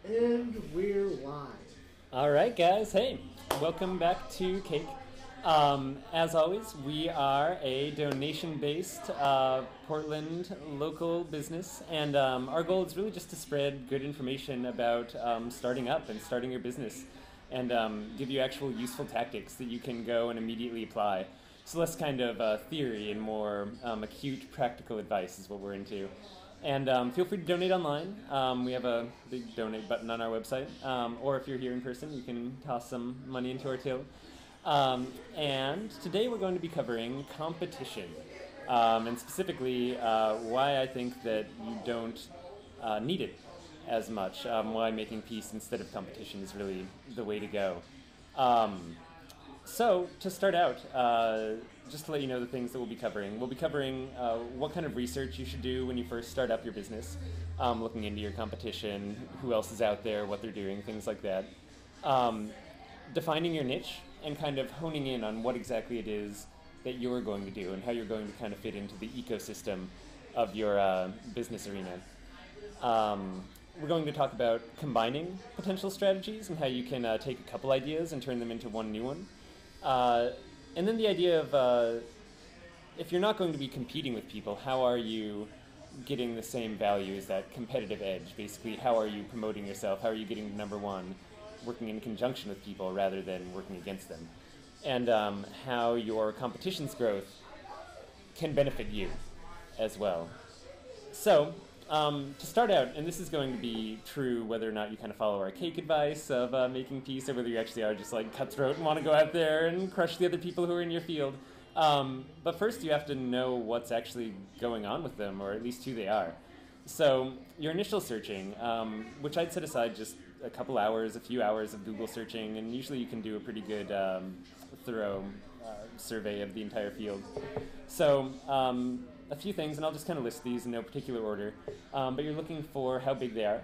And we're live. All right, guys. Hey, welcome back to Cake. As always, we are a donation-based Portland local business, and our goal is really just to spread good information about starting up and starting your business, and give you actual useful tactics that you can go and immediately apply. So less kind of theory and more acute practical advice is what we're into. And feel free to donate online. We have a big donate button on our website. Or if you're here in person, you can toss some money into our till. And today we're going to be covering competition. And specifically, why I think that you don't need it as much. Why making peace instead of competition is really the way to go. So, to start out, just to let you know the things that we'll be covering what kind of research you should do when you first start up your business, looking into your competition, who else is out there, what they're doing, things like that. Defining your niche and kind of honing in on what exactly it is that you're going to do and how you're going to kind of fit into the ecosystem of your business arena. We're going to talk about combining potential strategies and how you can take a couple ideas and turn them into one new one. And then the idea of if you're not going to be competing with people, how are you getting the same value as that competitive edge? Basically, how are you promoting yourself? How are you getting to number one, working in conjunction with people rather than working against them? And how your competition's growth can benefit you as well. So, to start out, and this is going to be true whether or not you kind of follow our cake advice of making peace, or whether you actually are just like cutthroat and want to go out there and crush the other people who are in your field. But first you have to know what's actually going on with them, or at least who they are. So your initial searching, which I'd set aside just a couple hours, a few hours of Google searching, and usually you can do a pretty good thorough survey of the entire field. So a few things, and I'll just kind of list these in no particular order, but you're looking for how big they are,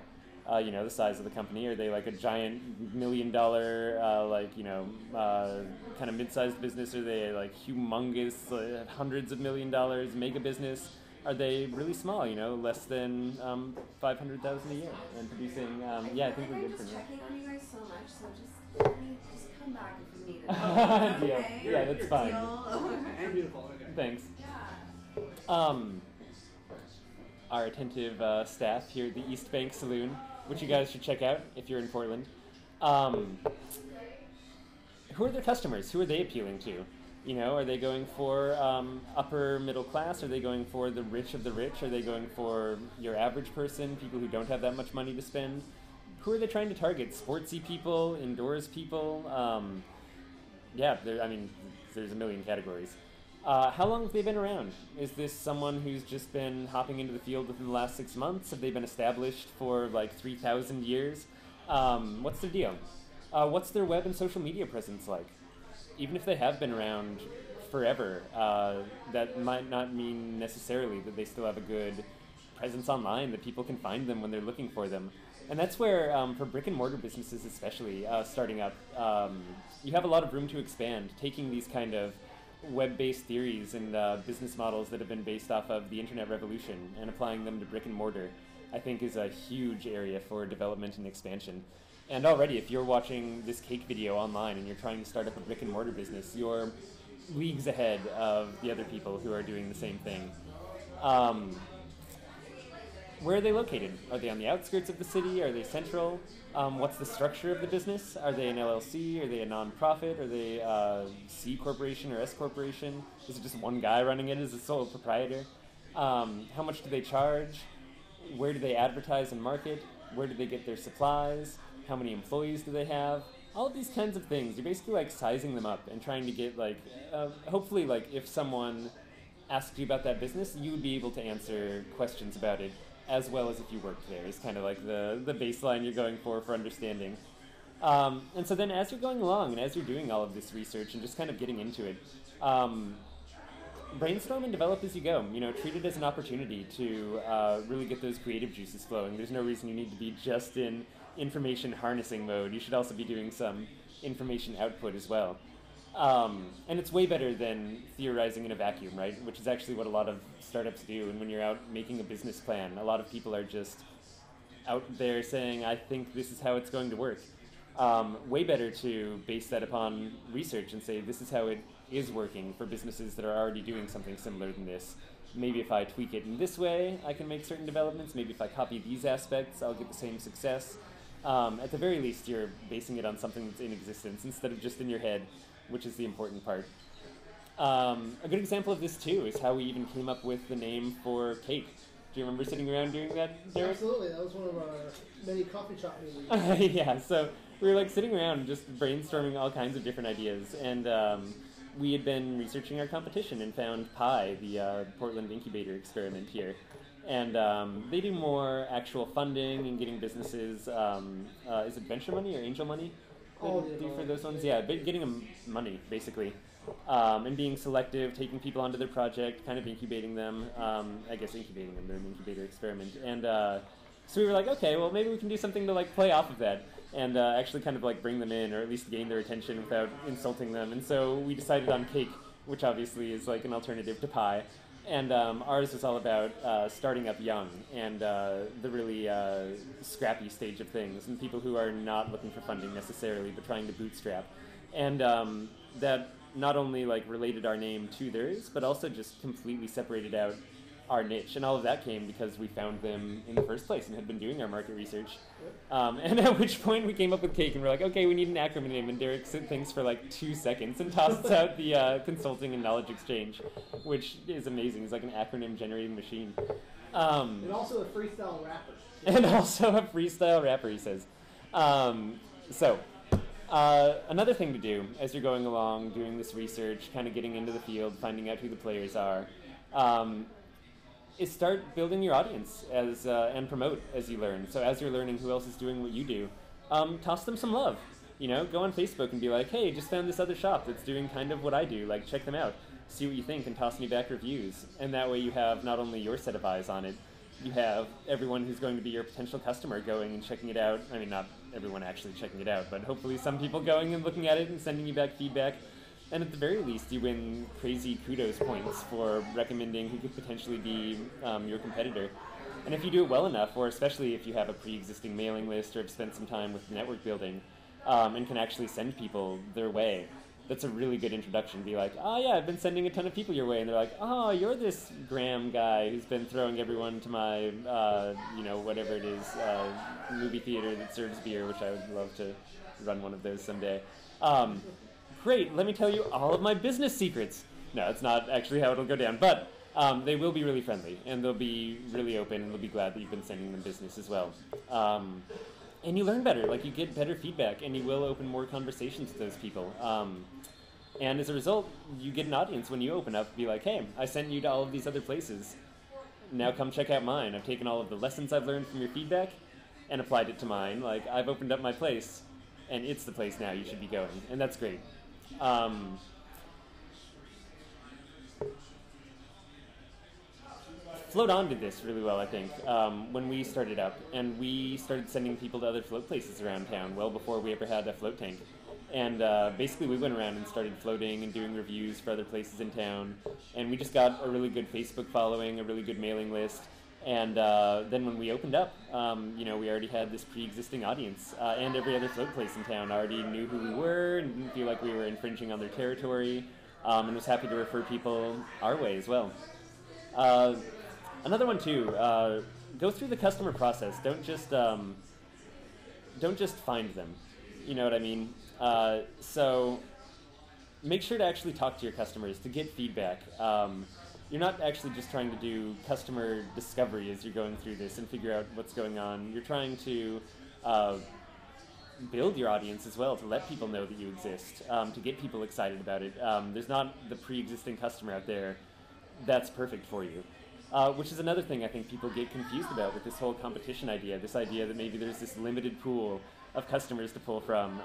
the size of the company. Are they like a giant $1 million, kind of mid-sized business? Are they like humongous, hundreds of $1 million mega business? Are they really small, less than 500,000 a year and producing? I think we're good for now. I'm just checking on you guys so much, so just come back if you need it. Okay? Yeah, that's fine. And beautiful. Okay. Thanks. Yeah. Our attentive staff here at the East Bank Saloon, which you guys should check out if you're in Portland. Who are their customers? Who are they appealing to? Are they going for upper middle class? Are they going for the rich of the rich? Are they going for your average person, people who don't have that much money to spend? Who are they trying to target? Sportsy people, indoors people? There's a million categories. How long have they been around? Is this someone who's just been hopping into the field within the last 6 months? Have they been established for like 3,000 years? What's their deal? What's their web and social media presence like? Even if they have been around forever, that might not mean necessarily that they still have a good presence online, that people can find them when they're looking for them. And that's where, for brick and mortar businesses especially, starting up, you have a lot of room to expand, taking these kind of web-based theories and business models that have been based off of the internet revolution and applying them to brick and mortar, I think is a huge area for development and expansion. And already, if you're watching this cake video online and you're trying to start up a brick and mortar business, you're leagues ahead of the other people who are doing the same thing. Where are they located? Are they on the outskirts of the city? Are they central? What's the structure of the business? Are they an LLC? Are they a nonprofit? Are they a C corporation or S corporation? Is it just one guy running it as a sole proprietor? How much do they charge? Where do they advertise and market? Where do they get their supplies? How many employees do they have? All of these kinds of things. You're basically like sizing them up and trying to get hopefully if someone asks you about that business, you would be able to answer questions about it as well as if you worked there, is kind of like the baseline you're going for understanding. And so then as you're going along and as you're doing all of this research and just kind of getting into it, brainstorm and develop as you go. Treat it as an opportunity to really get those creative juices flowing. There's no reason you need to be just in information harnessing mode. You should also be doing some information output as well. And it's way better than theorizing in a vacuum, right? Which is actually what a lot of startups do. And when you're out making a business plan, a lot of people are just out there saying, I think this is how it's going to work. Way better to base that upon research and say, this is how it is working for businesses that are already doing something similar than this. Maybe if I tweak it in this way, I can make certain developments. Maybe if I copy these aspects, I'll get the same success. At the very least, you're basing it on something that's in existence instead of just in your head, which is the important part. A good example of this, too, is how we even came up with the name for Cake. Do you remember sitting around doing that, Derek? Absolutely. That was one of our many coffee shop meetings. Yeah, so we were like sitting around just brainstorming all kinds of different ideas, and we had been researching our competition and found Pi, the Portland incubator experiment here. And they do more actual funding and getting businesses, is it venture money or angel money? All They the do for above. those ones? Yeah, getting them money, basically. And being selective, taking people onto their project, kind of incubating them. I guess incubating them, they're an incubator experiment. And so we were like, okay, well maybe we can do something to like play off of that and actually kind of like bring them in or at least gain their attention without insulting them. And so we decided on Cake, which obviously is like an alternative to Pie. And ours was all about starting up young and the really scrappy stage of things and people who are not looking for funding necessarily but trying to bootstrap. And that not only like related our name to theirs, but also just completely separated out our niche. And all of that came because we found them in the first place and had been doing our market research. And at which point we came up with Cake and we're like, okay, we need an acronym. And Derek said things for like 2 seconds and tosses out the consulting and knowledge exchange, which is amazing. It's like an acronym generating machine. And also a freestyle rapper. And also a freestyle rapper, he says. Another thing to do as you're going along, doing this research, kind of getting into the field, finding out who the players are, is start building your audience and promote as you learn. So as you're learning who else is doing what you do, toss them some love. You know, go on Facebook and be like, hey, just found this other shop that's doing kind of what I do. Like, check them out. See what you think and toss me back reviews. And that way you have not only your set of eyes on it, you have everyone who's going to be your potential customer going and checking it out. I mean, not everyone actually checking it out, but hopefully some people going and looking at it and sending you back feedback. And at the very least, you win crazy kudos points for recommending who could potentially be your competitor. And if you do it well enough, or especially if you have a pre-existing mailing list or have spent some time with network building and can actually send people their way, that's a really good introduction. Be like, oh yeah, I've been sending a ton of people your way. And they're like, oh, you're this Graham guy who's been throwing everyone to my, whatever it is, movie theater that serves beer, which I would love to run one of those someday. Great, let me tell you all of my business secrets. No, it's not actually how it'll go down, but they will be really friendly, and they'll be really open, and they'll be glad that you've been sending them business as well. And you learn better, like you get better feedback, and you will open more conversations with those people. And as a result, you get an audience when you open up, be like, hey, I sent you to all of these other places. Now come check out mine. I've taken all of the lessons I've learned from your feedback and applied it to mine. Like, I've opened up my place, and it's the place now you should be going. And that's great. Float on did this really well, I think, when we started up. And we started sending people to other float places around town well before we ever had a float tank. And basically we went around and started floating and doing reviews for other places in town. And we just got a really good Facebook following, a really good mailing list. And then when we opened up, we already had this pre-existing audience. And every other float place in town already knew who we were and didn't feel like we were infringing on their territory. And was happy to refer people our way as well. Another one too, go through the customer process. Don't just find them. You know what I mean? So make sure to actually talk to your customers to get feedback. You're not actually just trying to do customer discovery as you're going through this and figure out what's going on. You're trying to build your audience as well, to let people know that you exist, to get people excited about it. There's not the pre-existing customer out there that's perfect for you. Which is another thing I think people get confused about with this whole competition idea, this idea that maybe there's this limited pool of customers to pull from,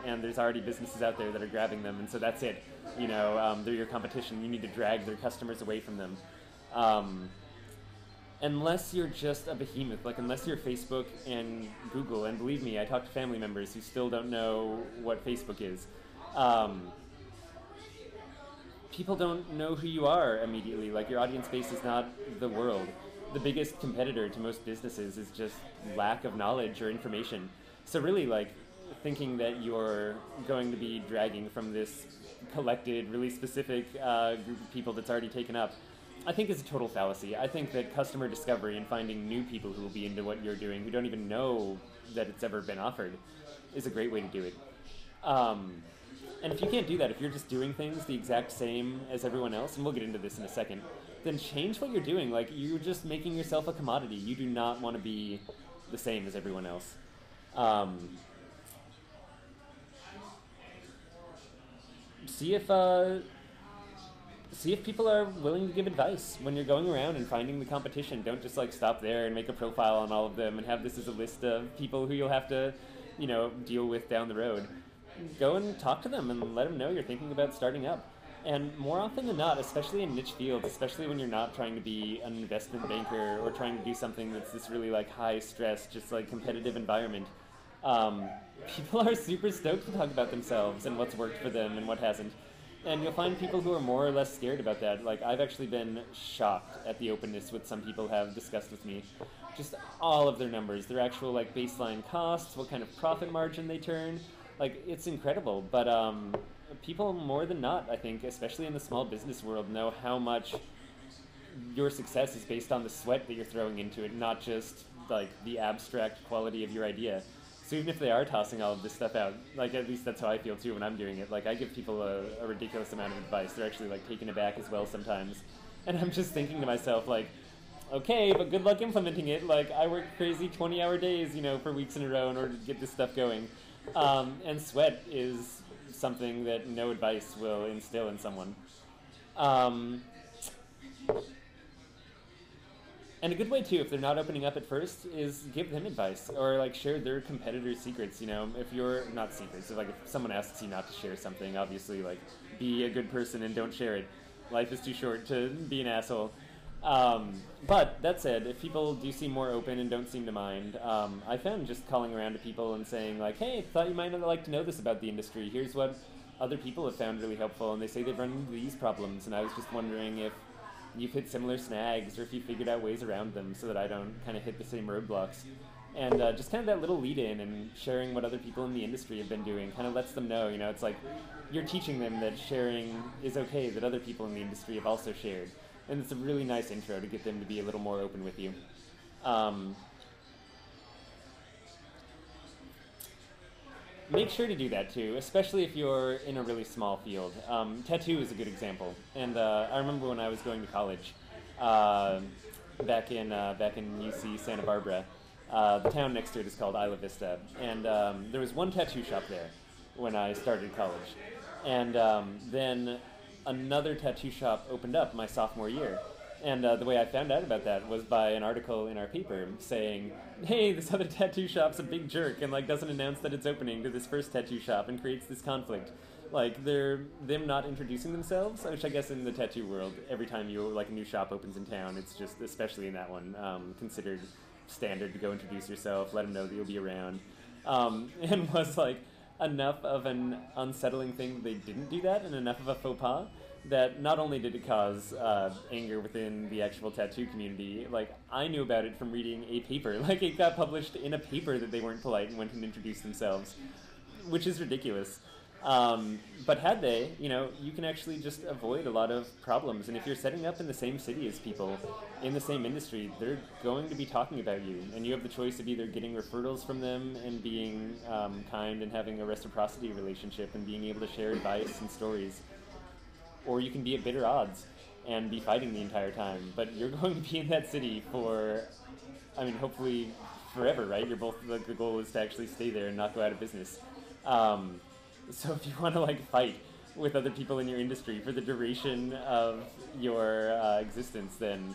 and there's already businesses out there that are grabbing them, and so that's it. They're your competition. You need to drag their customers away from them. Unless you're just a behemoth, like unless you're Facebook and Google, and believe me, I talk to family members who still don't know what Facebook is. People don't know who you are immediately. Like, your audience base is not the world. the biggest competitor to most businesses is just lack of knowledge or information. So really, like, thinking that you're going to be dragging from this collected, really specific group of people that's already taken up, I think is a total fallacy. I think that customer discovery and finding new people who will be into what you're doing, who don't even know that it's ever been offered, is a great way to do it. And if you can't do that, if you're just doing things the exact same as everyone else, and we'll get into this in a second, then change what you're doing. Like, you're just making yourself a commodity. You do not want to be the same as everyone else. See if people are willing to give advice when you're going around and finding the competition. Don't just like stop there and make a profile on all of them and have this as a list of people who you'll have to, deal with down the road. Go and talk to them and let them know you're thinking about starting up. And more often than not, especially in niche fields, especially when you're not trying to be an investment banker or trying to do something that's this really like high stress, just like competitive environment, people are super stoked to talk about themselves and what's worked for them and what hasn't. And you'll find people who are more or less scared about that. Like, I've actually been shocked at the openness with some people have discussed with me. Just all of their numbers, their actual like baseline costs, what kind of profit margin they turn. Like, it's incredible. But people more than not, I think, especially in the small business world, know how much your success is based on the sweat that you're throwing into it, not just like the abstract quality of your idea. So even if they are tossing all of this stuff out, like, at least that's how I feel too when I'm doing it. Like, I give people a ridiculous amount of advice. They're actually like taken aback as well sometimes. And I'm just thinking to myself, like, okay, but good luck implementing it. Like, I work crazy 20-hour days, for weeks in a row in order to get this stuff going. And sweat is something that no advice will instill in someone. And a good way, too, if they're not opening up at first, is give them advice or, like, share their competitors' secrets, If you're, not secrets, if someone asks you not to share something, obviously, like, be a good person and don't share it. Life is too short to be an asshole. But, that said, if people do seem more open and don't seem to mind, I found just calling around to people and saying, like, hey, thought you might like to know this about the industry. Here's what other people have found really helpful, and they say they've run into these problems, and I was just wondering if you've hit similar snags or if you figured out ways around them so that I don't kind of hit the same roadblocks. And just kind of that little lead-in and sharing what other people in the industry have been doing kind of lets them know, it's like you're teaching them that sharing is okay, that other people in the industry have also shared. And it's a really nice intro to get them to be a little more open with you. Make sure to do that too, especially if you're in a really small field. Tattoo is a good example. And I remember when I was going to college, back in UC Santa Barbara, the town next to it is called Isla Vista. And there was one tattoo shop there when I started college. And then another tattoo shop opened up my sophomore year. And the way I found out about that was by an article in our paper saying, hey, this other tattoo shop's a big jerk and doesn't announce that it's opening to this first tattoo shop and creates this conflict. Like, them not introducing themselves, which I guess in the tattoo world, every time a new shop opens in town, it's just, especially in that one, considered standard to go introduce yourself, let them know that you'll be around. And was enough of an unsettling thing that they didn't do that and enough of a faux pas that not only did it cause anger within the actual tattoo community, I knew about it from reading a paper. It got published in a paper that they weren't polite and went and introduced themselves, which is ridiculous. But had they, you can actually just avoid a lot of problems. And if you're setting up in the same city as people in the same industry, they're going to be talking about you. And you have the choice of either getting referrals from them and being kind and having a reciprocity relationship and being able to share advice and stories. Or you can be at bitter odds and be fighting the entire time. But you're going to be in that city for, hopefully forever, right? You're both, the goal is to actually stay there and not go out of business. So if you want to fight with other people in your industry for the duration of your existence, then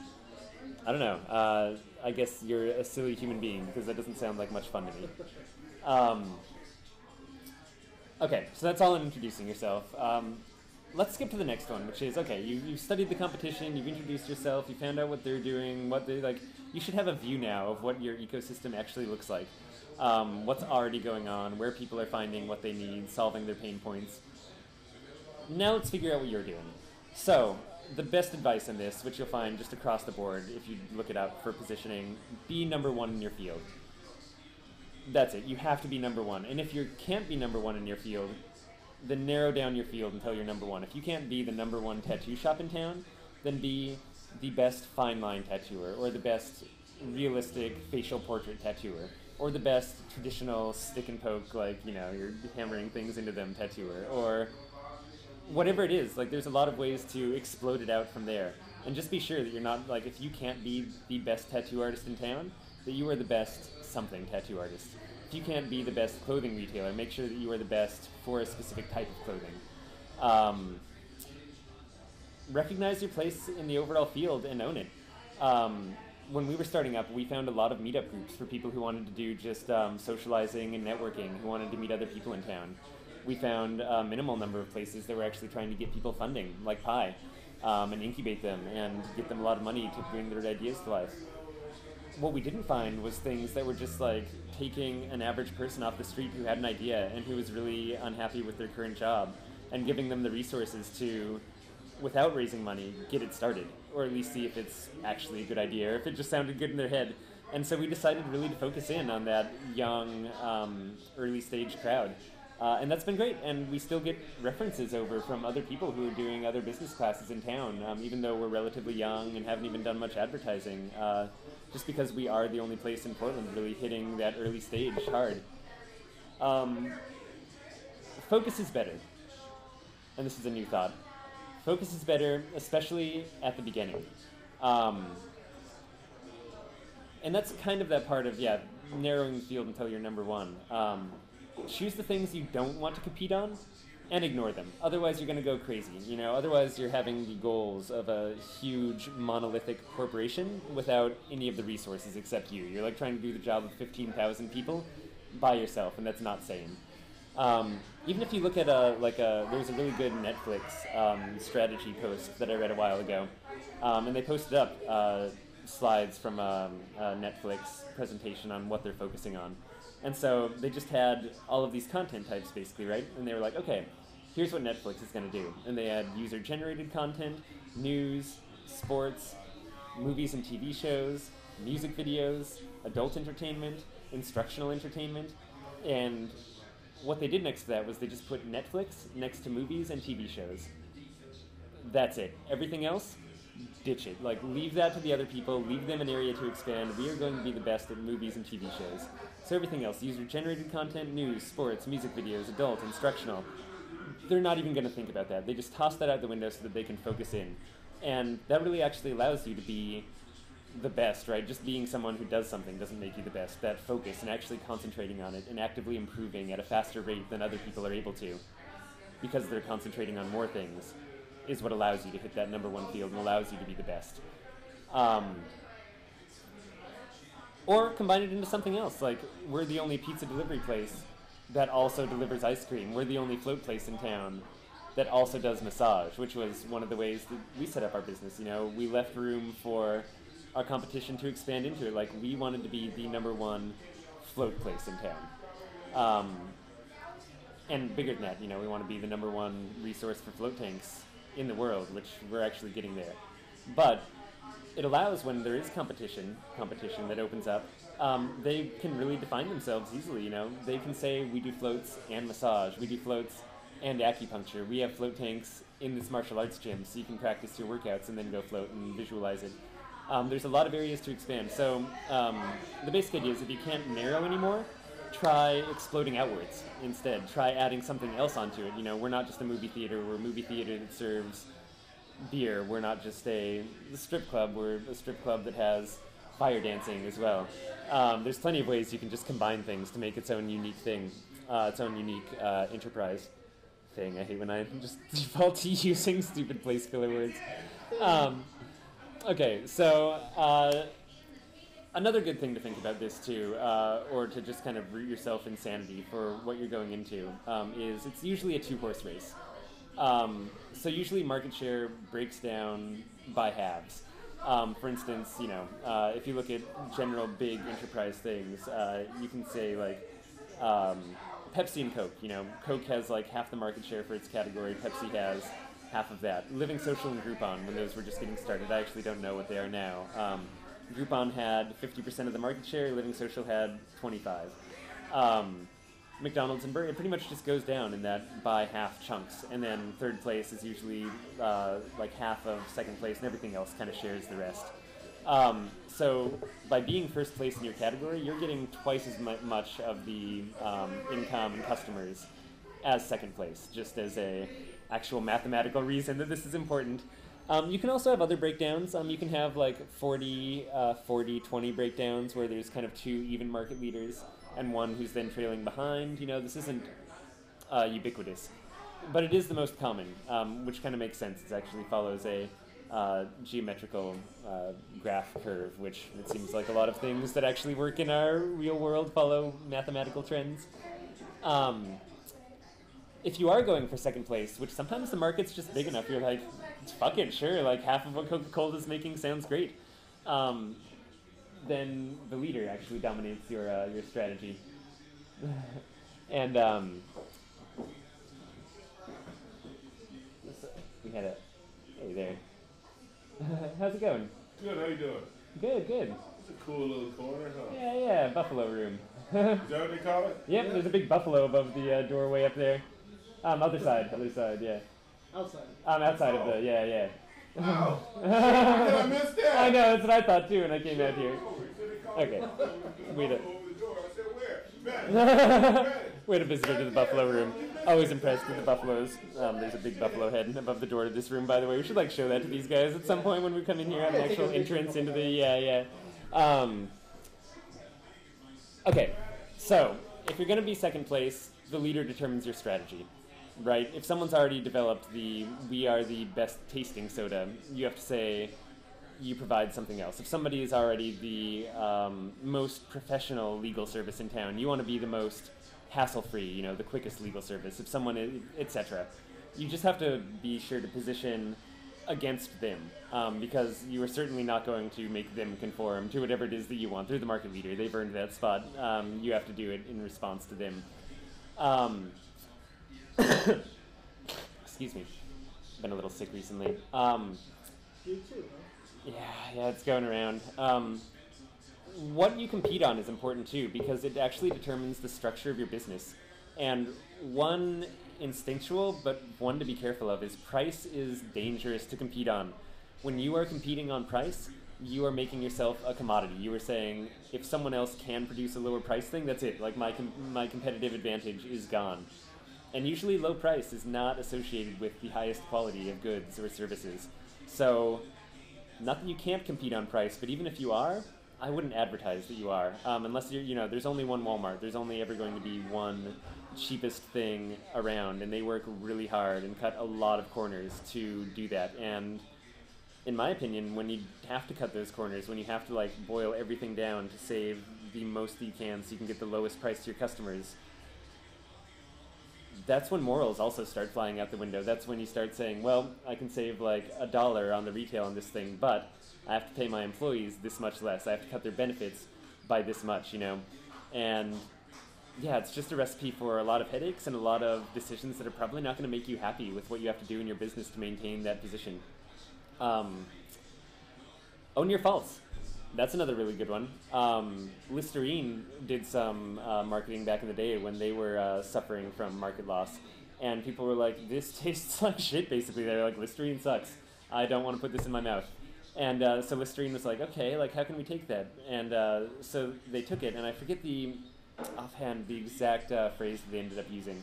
I don't know. I guess you're a silly human being because that doesn't sound like much fun to me. Okay, so that's all in introducing yourself. Let's skip to the next one, which is, okay, you've studied the competition, you've introduced yourself, you found out what they're doing, what they you should have a view now of what your ecosystem actually looks like. What's already going on, where people are finding what they need, solving their pain points. Now let's figure out what you're doing. So, the best advice in this, which you'll find just across the board if you look it up for positioning, be number one in your field. That's it. You have to be number one. And if you can't be number one in your field, then narrow down your field until you're number one. If you can't be the number one tattoo shop in town, then be the best fine line tattooer, or the best realistic facial portrait tattooer, or the best traditional stick and poke, like, you know, you're hammering things into them tattooer, or whatever it is. Like, there's a lot of ways to explode it out from there. And just be sure that you're not, like, if you can't be the best tattoo artist in town, that you are the best something tattoo artist. If you can't be the best clothing retailer, make sure that you are the best for a specific type of clothing. Recognize your place in the overall field and own it. When we were starting up, we found a lot of meetup groups for people who wanted to do just socializing and networking, who wanted to meet other people in town. We found a minimal number of places that were actually trying to get people funding, like Pi, and incubate them and get them a lot of money to bring their ideas to life. What we didn't find was things that were just like taking an average person off the street who had an idea and who was really unhappy with their current job and giving them the resources to, without raising money, get it started, or at least see if it's actually a good idea or if it just sounded good in their head. And so we decided really to focus in on that young, early stage crowd. And that's been great, and we still get references over from other people who are doing other business classes in town, even though we're relatively young and haven't even done much advertising, just because we are the only place in Portland really hitting that early stage hard. Focus is better, and this is a new thought. Focus is better, especially at the beginning. And that's kind of that part of, narrowing the field until you're number one. Choose the things you don't want to compete on and ignore them. Otherwise, you're going to go crazy. You know, otherwise you're having the goals of a huge monolithic corporation without any of the resources except you. You're like trying to do the job of 15,000 people by yourself, and that's not sane. Even if you look at there was a really good Netflix strategy post that I read a while ago, and they posted up slides from a Netflix presentation on what they're focusing on. And so they just had all of these content types, basically, right? And they were like, okay, here's what Netflix is going to do. And they had user-generated content, news, sports, movies and TV shows, music videos, adult entertainment, instructional entertainment. And what they did next to that was they just put Netflix next to movies and TV shows. That's it. Everything else, ditch it. Like, leave that to the other people. Leave them an area to expand. We are going to be the best at movies and TV shows. So everything else, user-generated content, news, sports, music videos, adult, instructional, they're not even going to think about that. They just toss that out the window so that they can focus in. And that really actually allows you to be the best, right? Just being someone who does something doesn't make you the best. That focus and actually concentrating on it and actively improving at a faster rate than other people are able to, because they're concentrating on more things, is what allows you to hit that number one field and allows you to be the best. Or combine it into something else, like we're the only pizza delivery place that also delivers ice cream. We're the only float place in town that also does massage, which was one of the ways that we set up our business. You know, we left room for our competition to expand into it. Like, we wanted to be the number one float place in town. And bigger than that, you know, we want to be the number one resource for float tanks in the world, which we're actually getting there. But it allows, when there is competition that opens up, they can really define themselves easily, you know. They can say, we do floats and massage, we do floats and acupuncture, we have float tanks in this martial arts gym, so you can practice your workouts and then go float and visualize it. There's a lot of areas to expand. So the basic idea is, if you can't narrow anymore, try exploding outwards instead. Try adding something else onto it. You know, we're not just a movie theater, we're a movie theater that serves beer. We're not just a strip club, we're a strip club that has fire dancing as well. There's plenty of ways you can just combine things to make its own unique thing, its own unique enterprise thing. I hate when I just default to using stupid place filler words. Okay, so another good thing to think about this too, or to just kind of root yourself in sanity for what you're going into, is it's usually a two-horse race. So usually market share breaks down by halves. For instance, you know, if you look at general big enterprise things, you can say like Pepsi and Coke. You know, Coke has like half the market share for its category. Pepsi has half of that. Living Social and Groupon, when those were just getting started, I actually don't know what they are now. Groupon had 50% of the market share, Living Social had 25. McDonald's and Burger, it pretty much just goes down in that by half chunks, and then third place is usually like half of second place, and everything else kind of shares the rest. So by being first place in your category, you're getting twice as much of the income and customers as second place, just as a actual mathematical reason that this is important. You can also have other breakdowns. You can have like 40, 20 breakdowns where there's kind of two even market leaders and one who's then trailing behind. You know, this isn't ubiquitous, but it is the most common, which kind of makes sense. It actually follows a geometrical graph curve, which it seems like a lot of things that actually work in our real world follow mathematical trends. If you are going for second place, which sometimes the market's just big enough, you're like, fuck it, sure, like half of what Coca-Cola is making sounds great. Then the leader actually dominates your strategy. And we had a, hey there. How's it going? Good, how you doing? Good, good. It's a cool little corner, huh? Yeah, buffalo room. Is that what they call it? Yep, there's a big buffalo above the doorway up there. Other side, yeah. Outside. Outside of the, yeah. Oh, shit, how did I miss that? I know, that's what I thought too when I came out here. Oh, he said they called Okay. me Wait a- over the door. I said, where? We had a visitor to the buffalo room. Always impressed with the buffaloes. There's a big buffalo head above the door to this room, by the way. We should like show that to these guys at some point when we come in here. Have an actual entrance into the, yeah. Okay, so if you're going to be second place, the leader determines your strategy, right? If someone's already developed we are the best tasting soda, you have to say you provide something else. If somebody is already the most professional legal service in town, you want to be the most hassle-free, you know, the quickest legal service. If someone is, etc. You just have to be sure to position against them, because you are certainly not going to make them conform to whatever it is that you want. They're the market leader. They've earned that spot. You have to do it in response to them. Excuse me. Been a little sick recently. You too, huh? Yeah, it's going around. What you compete on is important too, because it actually determines the structure of your business. And one instinctual, but one to be careful of, is price is dangerous to compete on. When you are competing on price, you are making yourself a commodity. You are saying, if someone else can produce a lower price thing, that's it. Like my competitive advantage is gone. And usually low price is not associated with the highest quality of goods or services. So, not that you can't compete on price, but even if you are, I wouldn't advertise that you are, unless you're, you know, there's only one Walmart. There's only ever going to be one cheapest thing around, and they work really hard and cut a lot of corners to do that. And in my opinion, when you have to cut those corners, when you have to like boil everything down to save the most that you can so you can get the lowest price to your customers, that's when morals also start flying out the window. That's when you start saying, well, I can save like $1 on the retail on this thing, but I have to pay my employees this much less. I have to cut their benefits by this much, you know? And yeah, it's just a recipe for a lot of headaches and a lot of decisions that are probably not going to make you happy with what you have to do in your business to maintain that position. Own your faults. That's another really good one. Listerine did some marketing back in the day when they were suffering from market loss. And people were like, this tastes like shit, basically. They were like, Listerine sucks. I don't want to put this in my mouth. And so Listerine was like, okay, like how can we take that? And so they took it, and I forget the exact phrase that they ended up using.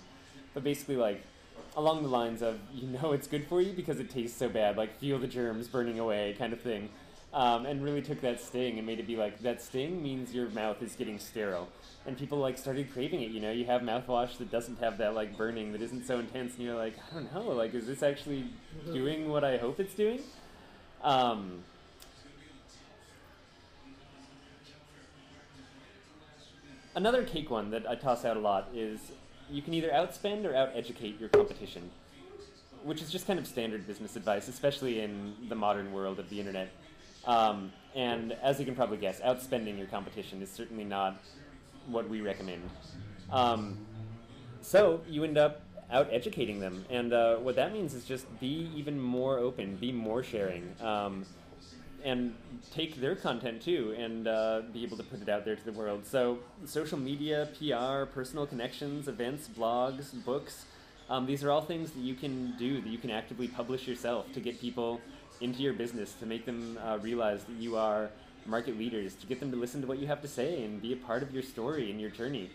But basically like, along the lines of, you know it's good for you because it tastes so bad, like feel the germs burning away kind of thing. And really took that sting and made it be like, that sting means your mouth is getting sterile. And people like started craving it, you know, you have mouthwash that doesn't have that like burning, that isn't so intense, and you're like, I don't know, like is this actually doing what I hope it's doing? Another cake one that I toss out a lot is you can either outspend or out-educate your competition, which is just kind of standard business advice, especially in the modern world of the internet. And as you can probably guess, outspending your competition is certainly not what we recommend. So you end up out educating them. And what that means is just be even more open, be more sharing, and take their content too and be able to put it out there to the world. So social media, PR, personal connections, events, blogs, books, these are all things that you can do, that you can actively publish yourself to get people into your business, to make them realize that you are market leaders, to get them to listen to what you have to say and be a part of your story and your journey.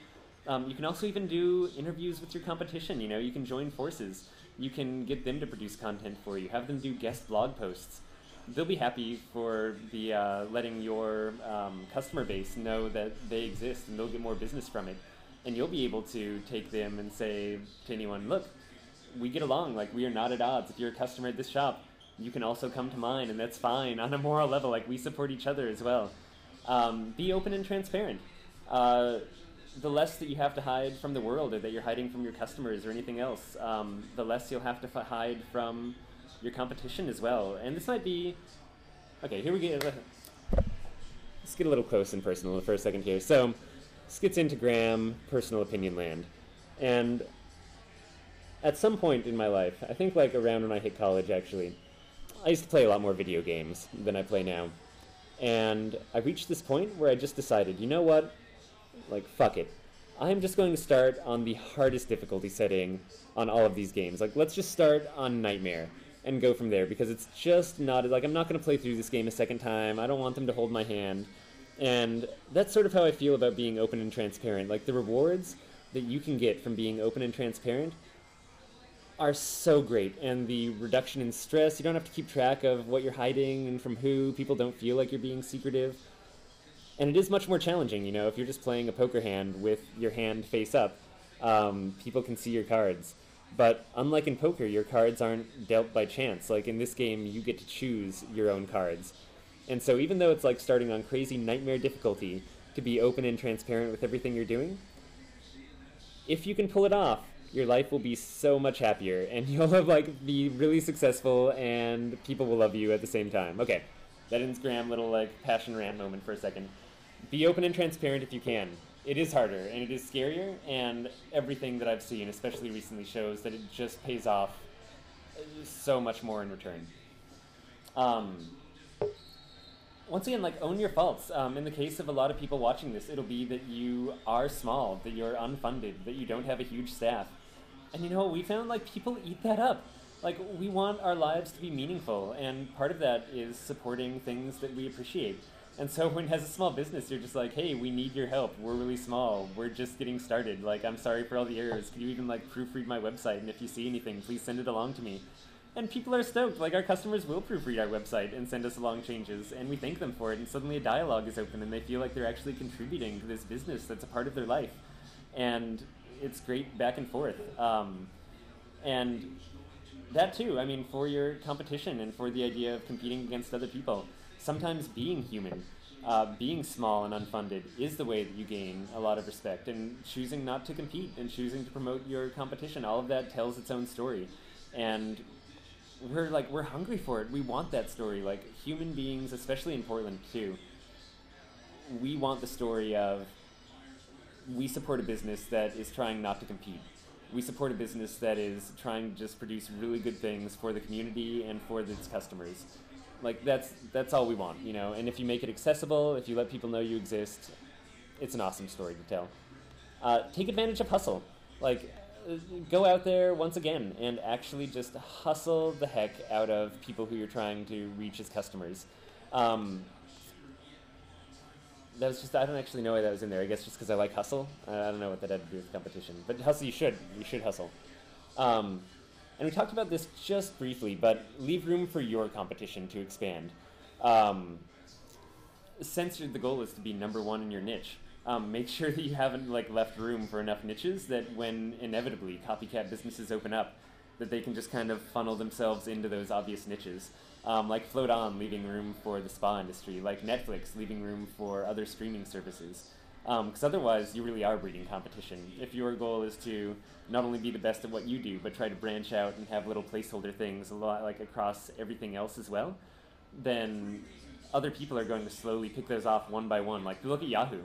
You can also even do interviews with your competition. You know, you can join forces. You can get them to produce content for you, have them do guest blog posts. They'll be happy for the letting your customer base know that they exist, and they'll get more business from it. And you'll be able to take them and say to anyone, look, we get along, like we are not at odds. If you're a customer at this shop, you can also come to mine, and that's fine on a moral level, like we support each other as well. Be open and transparent. The less that you have to hide from the world, or that you're hiding from your customers or anything else, the less you'll have to hide from your competition as well. And this might be, okay, here we go. Let's get a little close and personal for a second here. So, this gets into Graham, personal opinion land. And at some point in my life, I think like around when I hit college actually, I used to play a lot more video games than I play now. And I reached this point where I just decided, you know what? Like, fuck it. I'm just going to start on the hardest difficulty setting on all of these games. Like, let's just start on Nightmare and go from there, because it's just not, like, I'm not going to play through this game a second time. I don't want them to hold my hand. And that's sort of how I feel about being open and transparent. Like, the rewards that you can get from being open and transparent are so great, and the reduction in stress, you don't have to keep track of what you're hiding and from who. People don't feel like you're being secretive. And it is much more challenging, you know, if you're just playing a poker hand with your hand face up, people can see your cards. But unlike in poker, your cards aren't dealt by chance. Like in this game, you get to choose your own cards. And so even though it's like starting on crazy nightmare difficulty to be open and transparent with everything you're doing, if you can pull it off, your life will be so much happier, and you'll have, like, be really successful, and people will love you at the same time. Okay, that ends Graham's little, like, passion rant moment for a second. Be open and transparent if you can. It is harder, and it is scarier, and everything that I've seen, especially recently, shows that it just pays off so much more in return. Once again, like, own your faults. In the case of a lot of people watching this, it'll be that you are small, that you're unfunded, that you don't have a huge staff. And you know what we found? Like, people eat that up. Like, we want our lives to be meaningful, and part of that is supporting things that we appreciate. And so when as a small business, you're just like, hey, we need your help. We're really small. We're just getting started. Like, I'm sorry for all the errors. Can you even, like, proofread my website? And if you see anything, please send it along to me. And people are stoked. Like, our customers will proofread our website and send us along changes, and we thank them for it, and suddenly a dialogue is open, and they feel like they're actually contributing to this business that's a part of their life. And it's great back and forth. And that too, I mean, for your competition and for the idea of competing against other people, sometimes being human, being small and unfunded is the way that you gain a lot of respect, and choosing not to compete and choosing to promote your competition, all of that tells its own story. And we're hungry for it. We want that story. Like, human beings, especially in Portland too, we want the story of, we support a business that is trying not to compete. We support a business that is trying to just produce really good things for the community and for its customers. Like, that's all we want, you know. And if you make it accessible, if you let people know you exist, it's an awesome story to tell. Take advantage of hustle. Like, go out there once again and actually just hustle the heck out of people who you're trying to reach as customers. That was just, I don't actually know why that was in there. I guess just because I like hustle. I don't know what that had to do with competition. But hustle, you should hustle. And we talked about this just briefly, but leave room for your competition to expand. Since the goal is to be number one in your niche, make sure that you haven't left room for enough niches that when inevitably copycat businesses open up, that they can just kind of funnel themselves into those obvious niches. Like Float On, leaving room for the spa industry, like Netflix, leaving room for other streaming services. Because otherwise, you really are breeding competition. If your goal is to not only be the best at what you do, but try to branch out and have little placeholder things a lot across everything else as well, then other people are going to slowly pick those off one by one. Like, look at Yahoo.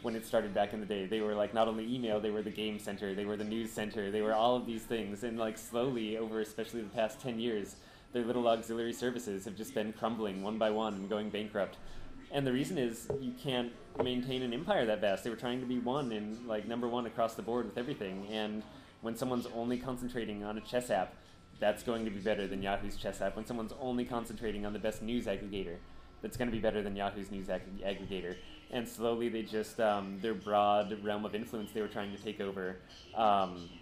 when it started back in the day. They were like not only email, they were the game center, they were the news center, they were all of these things. And like slowly over especially the past 10 years, their little auxiliary services have just been crumbling one by one and going bankrupt. And the reason is you can't maintain an empire that vast. They were trying to be one and like number one across the board with everything. And when someone's only concentrating on a chess app, that's going to be better than Yahoo's chess app. When someone's only concentrating on the best news aggregator, that's going to be better than Yahoo's news aggregator. And slowly they just, their broad realm of influence they were trying to take over,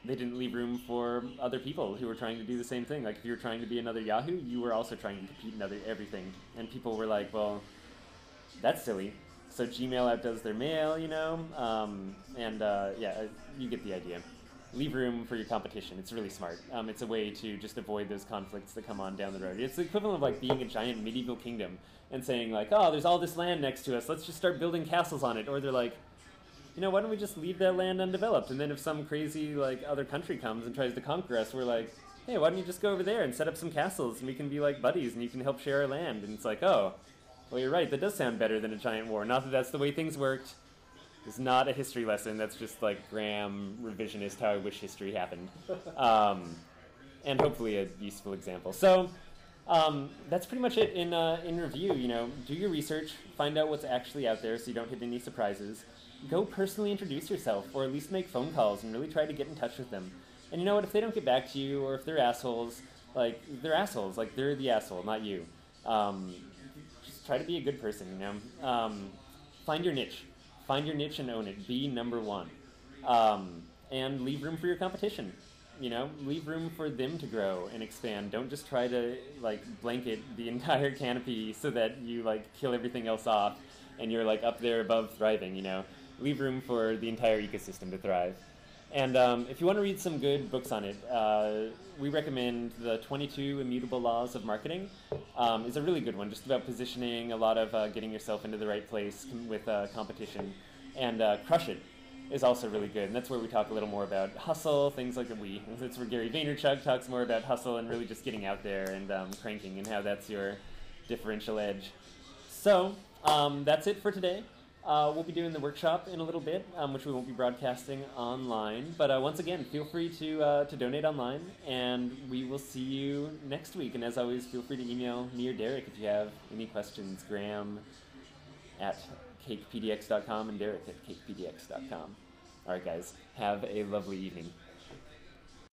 they didn't leave room for other people who were trying to do the same thing. Like if you were trying to be another Yahoo, you were also trying to compete in everything. And people were like, well, that's silly. So Gmail outdoes their mail, you know, yeah, you get the idea. Leave room for your competition. It's really smart. It's a way to just avoid those conflicts that come on down the road. It's the equivalent of like being a giant medieval kingdom and saying like, oh, there's all this land next to us. Let's just start building castles on it. Or they're like, you know, why don't we just leave that land undeveloped? And then if some crazy like other country comes and tries to conquer us, we're like, hey, why don't you just go over there and set up some castles and we can be like buddies and you can help share our land. And it's like, oh, well, you're right. That does sound better than a giant war. Not that that's the way things worked. It's not a history lesson. That's just like Graham revisionist how I wish history happened. And hopefully a useful example. So that's pretty much it in review. You know, do your research, find out what's actually out there so you don't hit any surprises. Go personally introduce yourself, or at least make phone calls and really try to get in touch with them. And you know what, if they don't get back to you, or if they're assholes, like they're the asshole, not you. Just try to be a good person, you know. Find your niche. Find your niche and own it. Be number one. And leave room for your competition. You know, leave room for them to grow and expand. Don't just try to like blanket the entire canopy so that you like kill everything else off and you're like up there above thriving, you know. Leave room for the entire ecosystem to thrive. And if you want to read some good books on it, we recommend the 22 Immutable Laws of Marketing. It's a really good one, just about positioning, a lot of getting yourself into the right place with competition. And Crush It is also really good, and that's where we talk a little more about hustle, things like that's where Gary Vaynerchuk talks more about hustle and really just getting out there and cranking and how that's your differential edge. So that's it for today. We'll be doing the workshop in a little bit, which we won't be broadcasting online. But once again, feel free to donate online, and we will see you next week. And as always, feel free to email me or Derek if you have any questions. Graham at cakepdx.com and Derek at cakepdx.com. All right, guys, have a lovely evening.